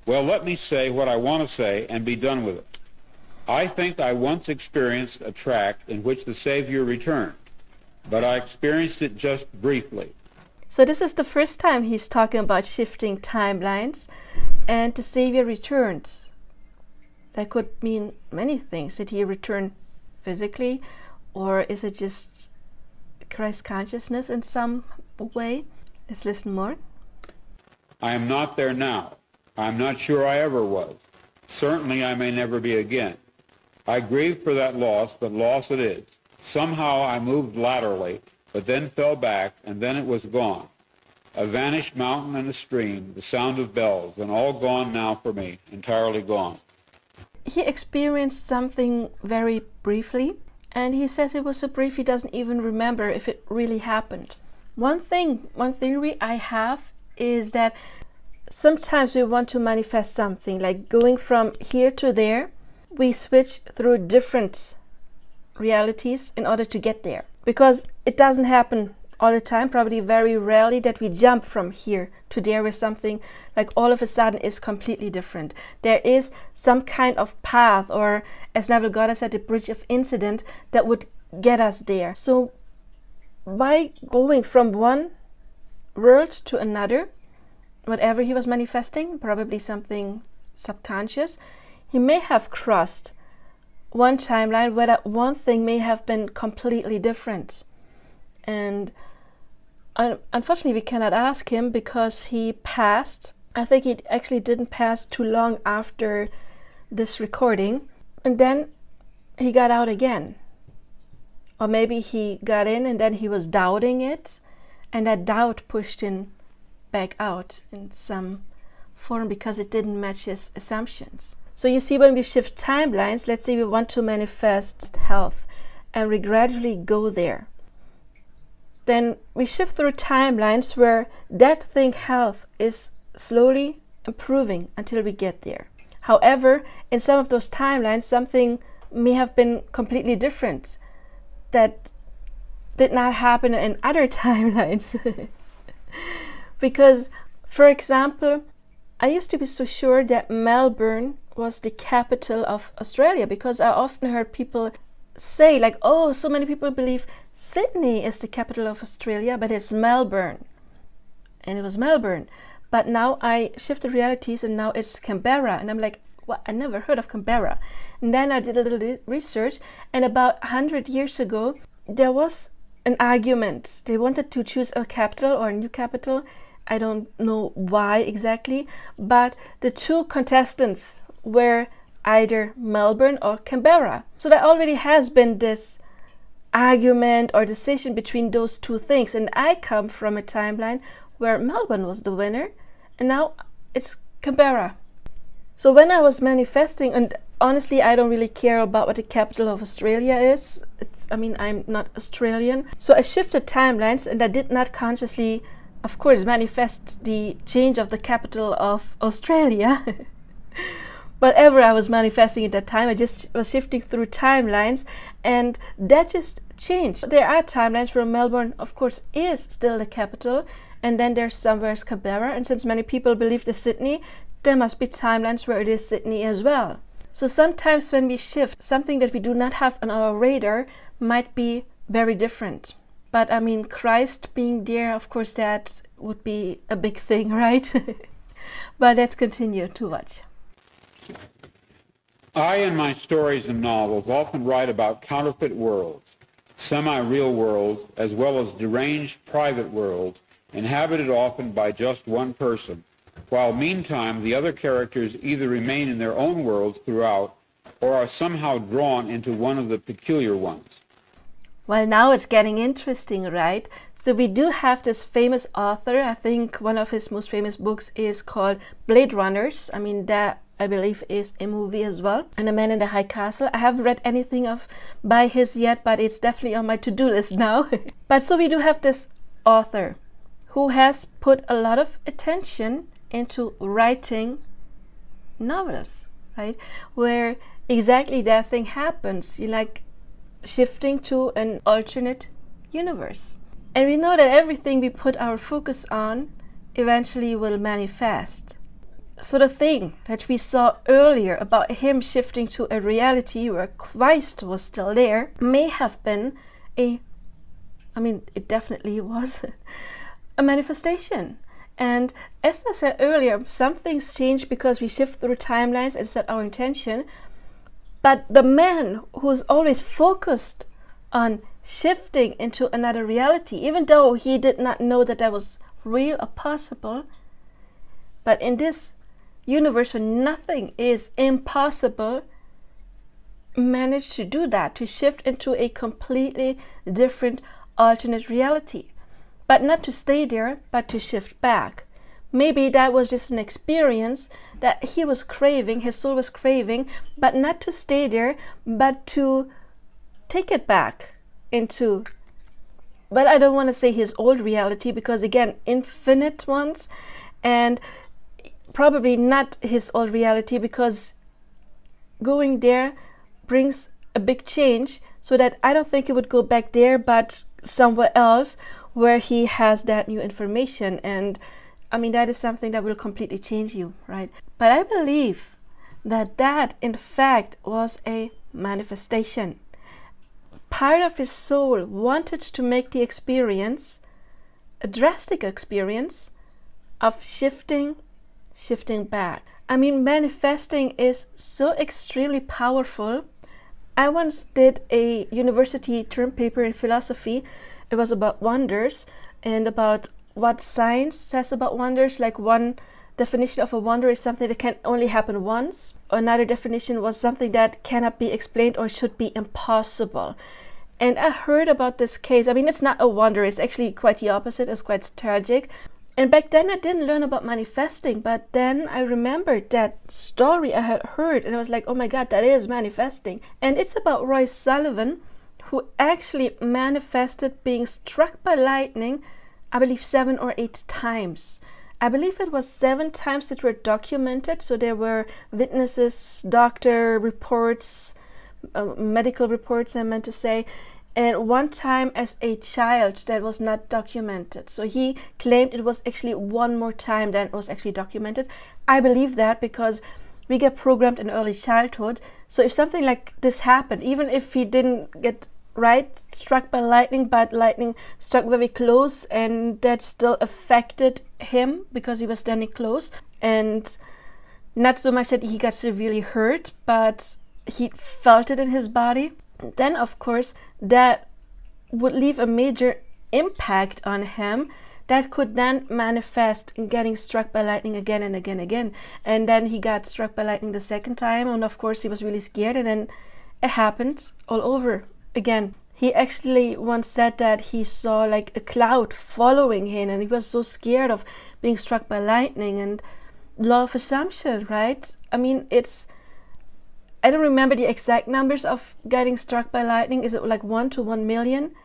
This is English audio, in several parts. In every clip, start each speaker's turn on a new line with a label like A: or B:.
A: Well, let me say what I want to say and be done with it. I think I once experienced a track in which the Savior returned, but I experienced it just briefly.
B: So this is the first time he's talking about shifting timelines and the Savior returns. That could mean many things. Did he return physically, or is it just Christ consciousness in some way? Let's listen more.
A: I am not there now. I'm not sure I ever was. Certainly I may never be again. I grieve for that loss, but loss it is. Somehow I moved laterally, but then fell back, and then it was gone. A vanished mountain and a stream, the sound of bells, and all gone now for me, entirely gone.
B: He experienced something very briefly, and he says it was so brief he doesn't even remember if it really happened. One theory I have is that sometimes we want to manifest something, like going from here to there. We switch through different realities in order to get there, because it doesn't happen all the time, probably very rarely, that we jump from here to there with something like all of a sudden is completely different. There is some kind of path, or as Neville Goddard said, a bridge of incident that would get us there. So by going from one world to another, whatever he was manifesting, probably something subconscious, he may have crossed one timeline where that one thing may have been completely different. And unfortunately we cannot ask him because he passed. I think he actually didn't pass too long after this recording, and then he got out again. Or maybe he got in and then he was doubting it, and that doubt pushed him back out in some form because it didn't match his assumptions. So you see, when we shift timelines, let's say we want to manifest health and we gradually go there, then we shift through timelines where that thing, health, is slowly improving until we get there. However, in some of those timelines, something may have been completely different that did not happen in other timelines. Because, for example, I used to be so sure that Melbourne was the capital of Australia, because I often heard people say, like, oh, so many people believe Sydney is the capital of Australia, but it's Melbourne. And it was Melbourne. But now I shifted realities and now it's Canberra. And I'm like, well, I never heard of Canberra. And then I did a little research, and about 100 years ago, there was an argument. They wanted to choose a capital or a new capital. I don't know why exactly, but the two contestants were either Melbourne or Canberra. So there already has been this argument or decision between those two things, and I come from a timeline where Melbourne was the winner and now it's Canberra. So when I was manifesting, and honestly I don't really care about what the capital of Australia is, I'm not Australian, so I shifted timelines and I did not consciously, of course, manifest the change of the capital of Australia. Whatever I was manifesting at that time, I just was shifting through timelines, and that just changed. There are timelines where Melbourne, of course, is still the capital, and then there's somewhere Canberra, and since many people believe it's Sydney, there must be timelines where it is Sydney as well. So sometimes when we shift, something that we do not have on our radar might be very different. But I mean, Christ being there, of course, that would be a big thing, right? But let's continue to watch.
A: I, in my stories and novels, often write about counterfeit worlds, semi-real worlds, as well as deranged private worlds, inhabited often by just one person, while meantime the other characters either remain in their own worlds throughout or are somehow drawn into one of the peculiar ones.
B: Well, now it's getting interesting, right? So we do have this famous author. I think one of his most famous books is called Blade Runners. I mean, that I believe is a movie as well. And The Man in the High Castle. I haven't read anything by his yet, but it's definitely on my to-do list now. But so we do have this author who has put a lot of attention into writing novels, right? Where exactly that thing happens. You like shifting to an alternate universe. And we know that everything we put our focus on eventually will manifest. So the thing that we saw earlier about him shifting to a reality where Christ was still there may have been it definitely was a manifestation. And as I said earlier, some things change because we shift through timelines and set our intention. But the man who's always focused on shifting into another reality, even though he did not know that that was real or possible, but in this universe where nothing is impossible, managed to do that, to shift into a completely different alternate reality. But not to stay there, but to shift back. Maybe that was just an experience that he was craving, his soul was craving, but not to stay there, but to take it back into, but I don't want to say his old reality, because again, infinite ones, and probably not his old reality, because going there brings a big change, so that I don't think he would go back there, but somewhere else where he has that new information. And I mean, that is something that will completely change you, right? But I believe that that in fact was a manifestation. Part of his soul wanted to make the experience, a drastic experience, of shifting back. I mean, manifesting is so extremely powerful. I once did a university term paper in philosophy. It was about wonders and about what science says about wonders. Like, one definition of a wonder is something that can only happen once. Another definition was something that cannot be explained or should be impossible. And I heard about this case. I mean, it's not a wonder. It's actually quite the opposite. It's quite tragic. And back then I didn't learn about manifesting, but then I remembered that story I had heard, and I was like, oh my God, that is manifesting. And it's about Roy Sullivan, who actually manifested being struck by lightning, I believe 7 or 8 times. I believe it was 7 times that were documented. So there were witnesses, doctor reports, medical reports, I meant to say, and 1 time as a child that was not documented. So he claimed it was actually 1 more time than it was actually documented. I believe that because we get programmed in early childhood. So if something like this happened, even if he didn't get struck by lightning, but lightning struck very close, and that still affected him because he was standing close, and not so much that he got severely hurt, but he felt it in his body, then of course that would leave a major impact on him that could then manifest in getting struck by lightning again and again and again. And then he got struck by lightning the 2nd time, and of course he was really scared, and then it happened all over again. He actually once said that he saw like a cloud following him, and he was so scared of being struck by lightning. And law of assumption, right? I mean, I don't remember the exact numbers of getting struck by lightning. Is it like 1 to 1 million?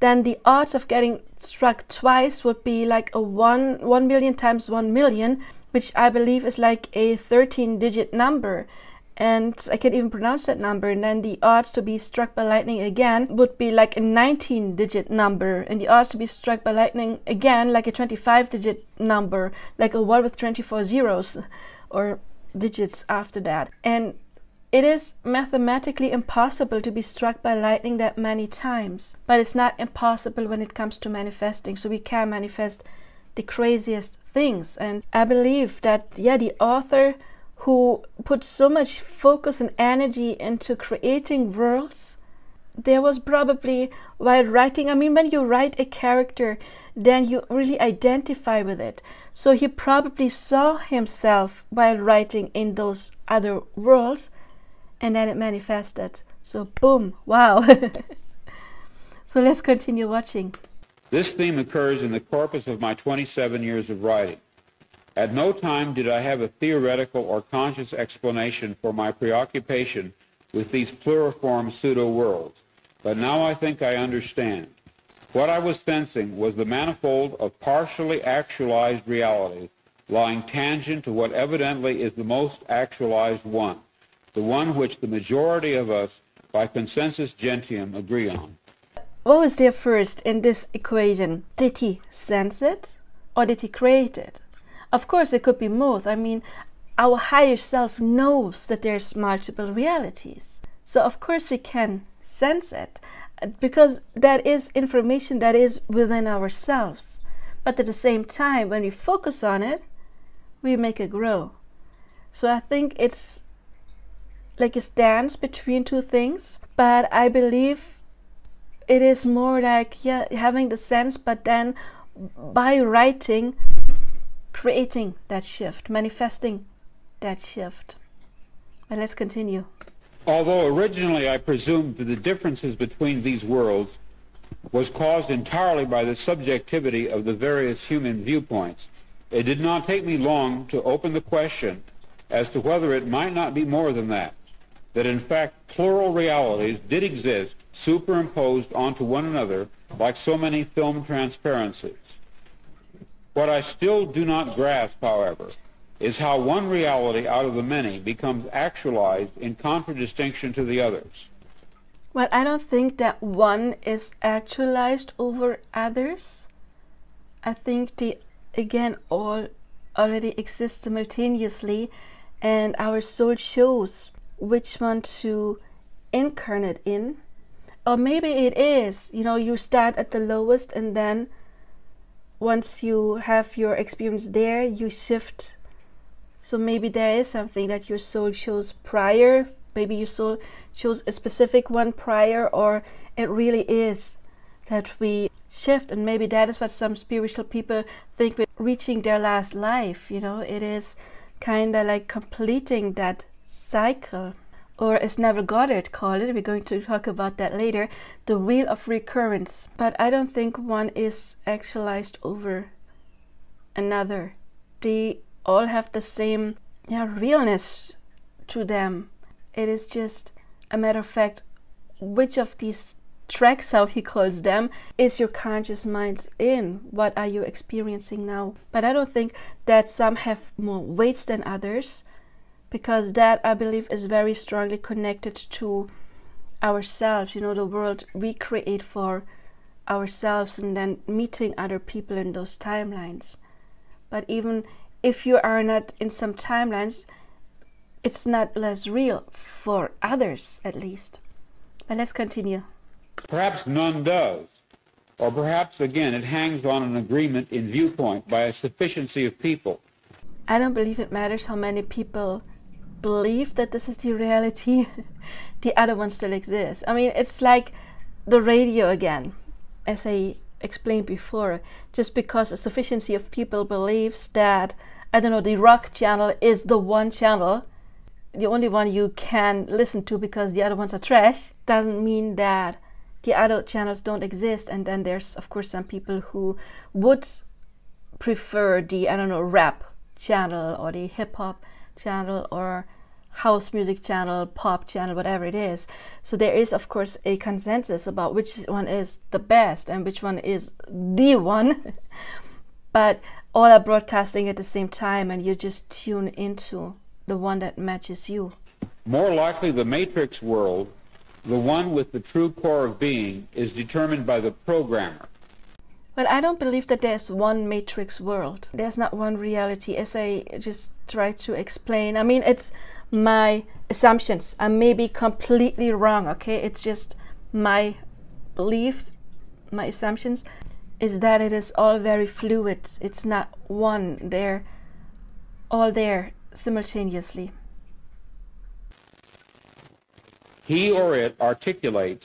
B: Then the odds of getting struck twice would be like a 1 million times 1 million, which I believe is like a 13-digit number. And I can't even pronounce that number. And then the odds to be struck by lightning again would be like a 19-digit number. And the odds to be struck by lightning again, like a 25-digit number, like a 1 with 24 zeros or digits after that. And it is mathematically impossible to be struck by lightning that many times. But it's not impossible when it comes to manifesting. So we can manifest the craziest things. And I believe that, yeah, the author who put so much focus and energy into creating worlds, there was probably, while writing, I mean, when you write a character, then you really identify with it. So he probably saw himself while writing in those other worlds, and then it manifested. So boom, wow. So let's continue watching.
A: This theme occurs in the corpus of my 27 years of writing. At no time did I have a theoretical or conscious explanation for my preoccupation with these pluriform pseudo-worlds, but now I think I understand. What I was sensing was the manifold of partially actualized realities lying tangent to what evidently is the most actualized one, the one which the majority of us, by consensus gentium, agree on.
B: What was there first in this equation? Did he sense it or did he create it? Of course, it could be both. I mean, our higher self knows that there's multiple realities. So of course we can sense it, because that is information that is within ourselves. But at the same time, when we focus on it, we make it grow. So I think it's like a dance between two things, but I believe it is more like, yeah, having the sense, but then by writing, creating that shift, manifesting that shift. And let's continue.
A: Although originally I presumed that the differences between these worlds was caused entirely by the subjectivity of the various human viewpoints, it did not take me long to open the question as to whether it might not be more than that in fact plural realities did exist superimposed onto one another like so many film transparencies. What I still do not grasp, however, is how one reality out of the many becomes actualized in contradistinction to the others.
B: Well, I don't think that one is actualized over others. I think they, again, all already exist simultaneously, and our soul shows which one to incarnate in. Or maybe it is, you start at the lowest, and then once you have your experience there, you shift. So maybe there is something that your soul shows prior. Maybe your soul shows a specific one prior, or it really is that we shift. And maybe that is what some spiritual people think with reaching their last life. It is kind of like completing that cycle. Or as Neville Goddard called it, we're going to talk about that later, the wheel of recurrence. But I don't think one is actualized over another. They all have the same realness to them. It is just a matter of fact, which of these tracks, how he calls them, is your conscious mind in? What are you experiencing now? But I don't think that some have more weights than others, because that, I believe, is very strongly connected to ourselves, the world we create for ourselves, and then meeting other people in those timelines. But even if you are not in some timelines, it's not less real for others, at least. But let's continue.
A: Perhaps none does. Or perhaps, again, it hangs on an agreement in viewpoint by a sufficiency of people.
B: I don't believe it matters how many people believe that this is the reality. The other one still exists. I mean, it's like the radio again, as I explained before. Just because a sufficiency of people believes that, the rock channel is the one channel, the only one you can listen to because the other ones are trash, doesn't mean that the other channels don't exist. And then there's, of course, some people who would prefer the, rap channel or the hip-hop channel or house music channel, pop channel, whatever it is. So there is, of course, a consensus about which one is the best and which one is the one. But all are broadcasting at the same time, and you just tune into the one that matches you.
A: More likely the matrix world, the one with the true core of being, is determined by the programmer.
B: Well, I don't believe that there's one matrix world. There's not one reality, as I just tried to explain. I mean, it's my assumptions. I may be completely wrong, okay? It's just my belief, my assumptions, is that it is all very fluid. It's not one. They're all there simultaneously.
A: He or it articulates,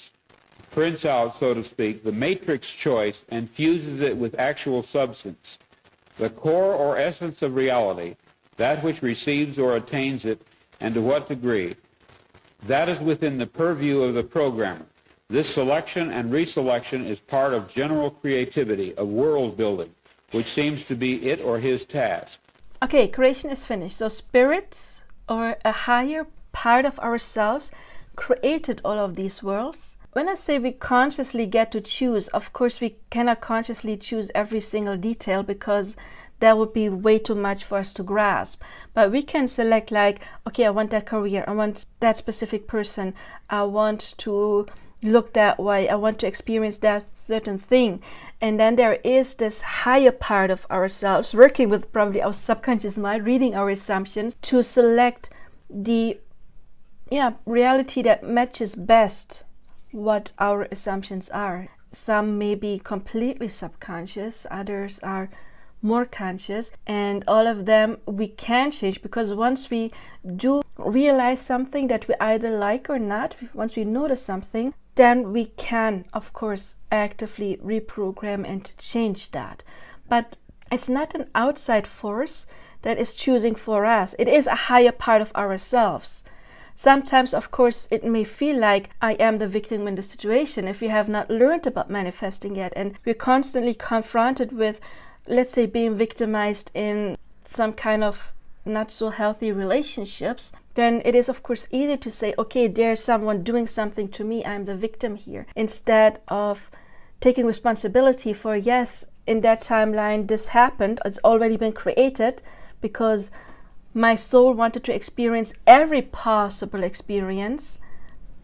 A: prints out, so to speak, the matrix choice and fuses it with actual substance, the core or essence of reality, that which receives or attains it, and to what degree. That is within the purview of the programmer. This selection and reselection is part of general creativity, of world building, which seems to be it or his task.
B: Okay, creation is finished. So spirits, or a higher part of ourselves, created all of these worlds. When I say we consciously get to choose, of course we cannot consciously choose every single detail, because that would be way too much for us to grasp. But we can select, like, okay, I want that career, I want that specific person, I want to look that way. I want to experience that certain thing. And then there is this higher part of ourselves working with probably our subconscious mind, reading our assumptions to select the reality that matches best what our assumptions are. Some may be completely subconscious, others are more conscious, and all of them we can change, because once we do realize something that we either like or not, once we notice something, then we can, of course, actively reprogram and change that. But it's not an outside force that is choosing for us. It is a higher part of ourselves. Sometimes, of course, it may feel like I am the victim in the situation if we have not learned about manifesting yet, and we're constantly confronted with, let's say, being victimized in some kind of not so healthy relationships. Then it is, of course, easy to say, okay, there's someone doing something to me, I'm the victim here, instead of taking responsibility for, yes, in that timeline this happened, it's already been created, because my soul wanted to experience every possible experience,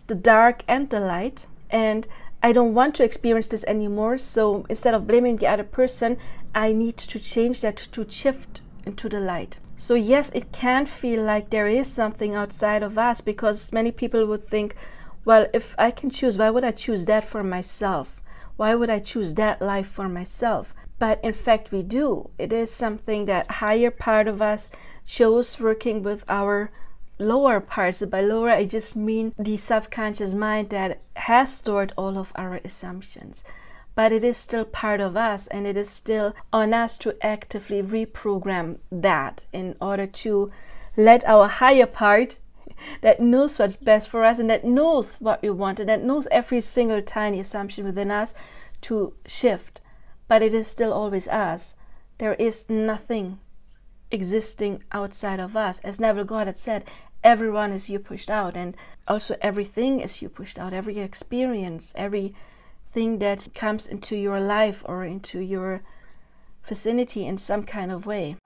B: the dark and the light, and I don't want to experience this anymore. So instead of blaming the other person, I need to change that to shift into the light. So yes, it can feel like there is something outside of us, because many people would think, well, if I can choose, why would I choose that for myself? Why would I choose that life for myself? But in fact, we do. It is something that higher part of us shows working with our lower parts. By lower, I just mean the subconscious mind that has stored all of our assumptions. But it is still part of us, and it is still on us to actively reprogram that in order to let our higher part that knows what's best for us and that knows what we want and that knows every single tiny assumption within us to shift. But it is still always us. There is nothing existing outside of us. As Neville Goddard said, everyone is you pushed out, and also everything is you pushed out. Every experience, everything that comes into your life or into your vicinity in some kind of way.